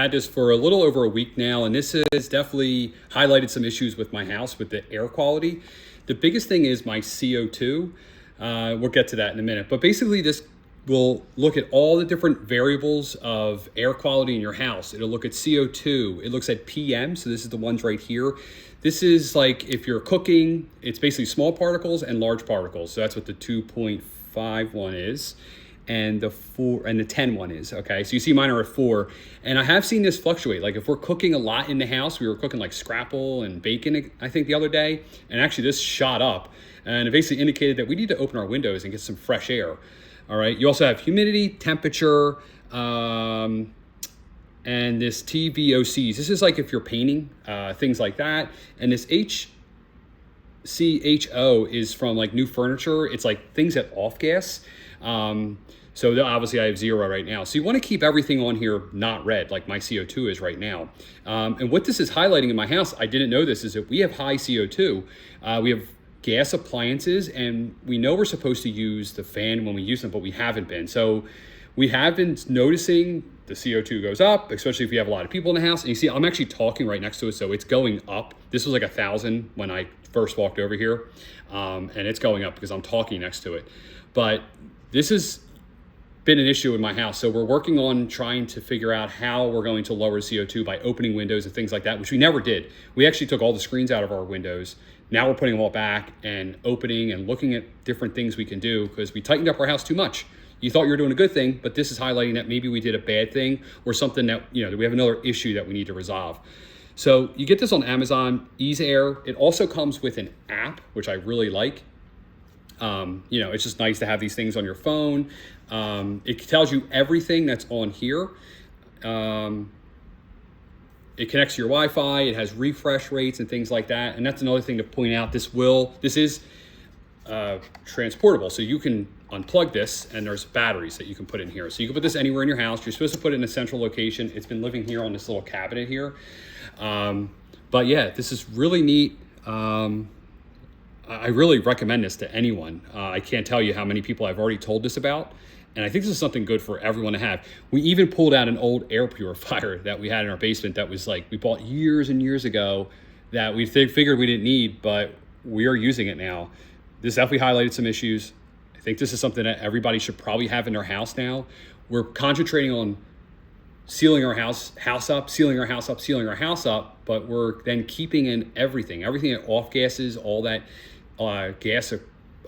Had this for a little over a week now, and this has definitely highlighted some issues with my house with the air quality. The biggest thing is my CO2. We'll get to that in a minute, but basically this will look at all the different variables of air quality in your house. It'll look at CO2, it looks at PM, so this is the ones right here. This is like if you're cooking, it's basically small particles and large particles. So that's what the 2.51 is. And the 4 and the 10 one is, okay? So you see mine are at 4. And I have seen this fluctuate. Like if we're cooking a lot in the house, we were cooking like scrapple and bacon, I think the other day, and actually this shot up. And it basically indicated that we need to open our windows and get some fresh air, all right? You also have humidity, temperature, and this TVOCs. This is like if you're painting, things like that. And this HCHO is from like new furniture. It's like things that off gas. So obviously I have 0 right now. So you want to keep everything on here not red, like my CO2 is right now. And what this is highlighting in my house, I didn't know this, is that we have high CO2. We have gas appliances, and we know we're supposed to use the fan when we use them, but we haven't been. So we have been noticing the CO2 goes up, especially if you have a lot of people in the house. And you see, I'm actually talking right next to it, so it's going up. This was like 1,000 when I first walked over here, and it's going up because I'm talking next to it. But this has been an issue in my house. So we're working on trying to figure out how we're going to lower CO2 by opening windows and things like that, which we never did. We actually took all the screens out of our windows. Now we're putting them all back and opening and looking at different things we can do because we tightened up our house too much. You thought you were doing a good thing, but this is highlighting that maybe we did a bad thing or something that, that we have another issue that we need to resolve. So you get this on Amazon, EaseAir. It also comes with an app, which I really like. It's just nice to have these things on your phone. It tells you everything that's on here. It connects to your Wi-Fi. It has refresh rates and things like that. And that's another thing to point out. This is transportable. So you can unplug this and there's batteries that you can put in here. So you can put this anywhere in your house. You're supposed to put it in a central location. It's been living here on this little cabinet here. But yeah, this is really neat. I really recommend this to anyone. I can't tell you how many people I've already told this about. And I think this is something good for everyone to have. We even pulled out an old air purifier that we had in our basement that was like, we bought years and years ago that we figured we didn't need, but we are using it now. This definitely highlighted some issues. I think this is something that everybody should probably have in their house now. We're concentrating on sealing our house up, sealing our house up, sealing our house up, but we're then keeping in everything that off gases, all that gas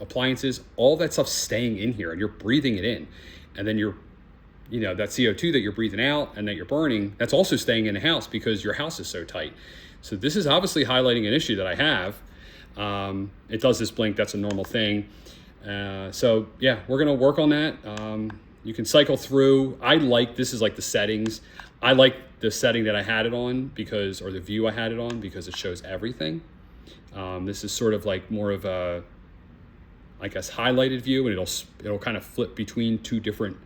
appliances, all that stuff staying in here, and you're breathing it in. And then that CO2 that you're breathing out and that you're burning, that's also staying in the house because your house is so tight. So this is obviously highlighting an issue that I have. It does this blink, that's a normal thing. So yeah, we're gonna work on that. You can cycle through. This is like the settings. I like the setting that I had it on or the view I had it on because it shows everything. This is sort of like more of a, I guess, highlighted view, and it'll kind of flip between two different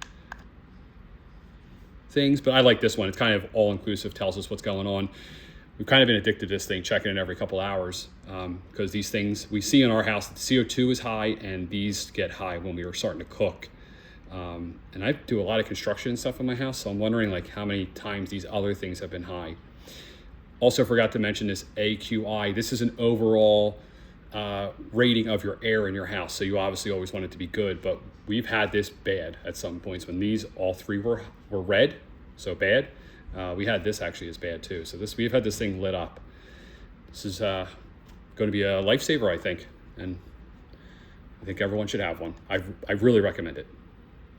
things. But I like this one. It's kind of all-inclusive, tells us what's going on. We've kind of been addicted to this thing, checking it every couple hours, because these things we see in our house, the CO2 is high, and these get high when we are starting to cook. And I do a lot of construction and stuff in my house, so I'm wondering like how many times these other things have been high. Also forgot to mention this AQI. This is an overall rating of your air in your house. So you obviously always want it to be good, but we've had this bad at some points when these all three were red, so bad. We had this actually as bad too. So we've had this thing lit up. This is going to be a lifesaver, I think. And I think everyone should have one. I really recommend it.